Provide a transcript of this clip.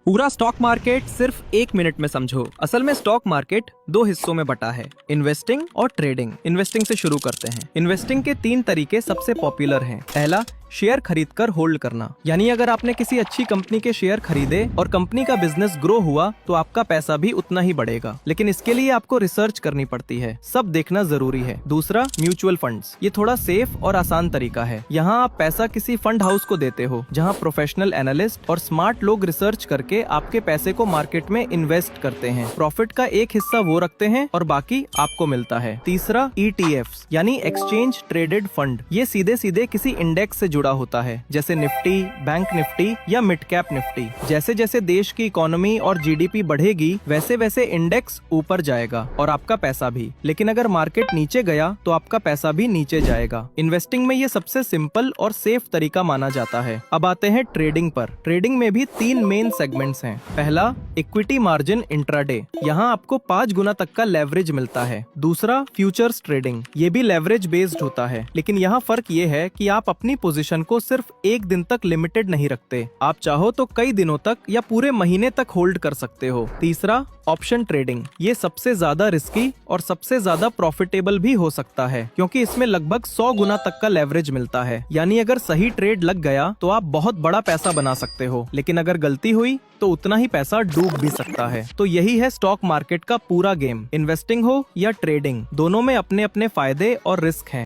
पूरा stock market सिर्फ 1 minute में समझो। असल में स्टॉक मार्केट 2 हिस्सों में बटा है, इन्वेस्टिंग और ट्रेडिंग। इन्वेस्टिंग से शुरू करते हैं। इन्वेस्टिंग के 3 तरीके सबसे पॉपुलर हैं। पहला, शेयर खरीदकर होल्ड करना, यानी अगर आपने किसी अच्छी कंपनी के शेयर खरीदे और कंपनी का बिजनेस ग्रो हुआ तो आपका पैसा भी उतना ही बढ़ेगा, लेकिन इसके लिए आपको रिसर्च करनी पड़ती है, सब देखना जरूरी है। दूसरा, म्यूचुअल फंड्स। ये थोड़ा सेफ और आसान तरीका है। यहाँ आप पैसा किसी फंड हाउस को देते हो, जहाँ प्रोफेशनल एनालिस्ट और स्मार्ट लोग रिसर्च करके आपके पैसे को मार्केट में इन्वेस्ट करते हैं। प्रॉफिट का एक हिस्सा वो रखते हैं और बाकी आपको मिलता है। तीसरा, ETFs यानी एक्सचेंज ट्रेडेड फंड। ये सीधे सीधे किसी इंडेक्स से जुड़ा होता है, जैसे निफ्टी, बैंक निफ्टी या मिड कैप निफ्टी। जैसे जैसे देश की इकोनॉमी और GDP बढ़ेगी, वैसे वैसे इंडेक्स ऊपर जाएगा और आपका पैसा भी। लेकिन अगर मार्केट नीचे गया तो आपका पैसा भी नीचे जाएगा। इन्वेस्टिंग में ये सबसे सिंपल और सेफ तरीका माना जाता है। अब आते हैं ट्रेडिंग पर। ट्रेडिंग में भी 3 मेन सेगमेंट्स हैं। पहला, इक्विटी मार्जिन इंट्राडे। यहाँ आपको 5 गुना तक का लेवरेज मिलता है। दूसरा, फ्यूचर्स ट्रेडिंग। ये भी लेवरेज बेस्ड होता है, लेकिन यहाँ फर्क ये है कि आप अपनी पोजीशन को सिर्फ 1 दिन तक लिमिटेड नहीं रखते। आप चाहो तो कई दिनों तक या पूरे महीने तक होल्ड कर सकते हो। तीसरा, ऑप्शन ट्रेडिंग। ये सबसे ज्यादा रिस्की और सबसे ज्यादा प्रॉफिटेबल भी हो सकता है, क्योंकि इसमें लगभग 100 गुना तक का लेवरेज मिलता है। यानी अगर सही ट्रेड लग गया तो आप बहुत बड़ा पैसा बना सकते हो, लेकिन अगर गलती हुई तो उतना ही पैसा डूब भी सकता है। तो यही है स्टॉक मार्केट का पूरा गेम। इन्वेस्टिंग हो या ट्रेडिंग, दोनों में अपने अपने फायदे और रिस्क हैं।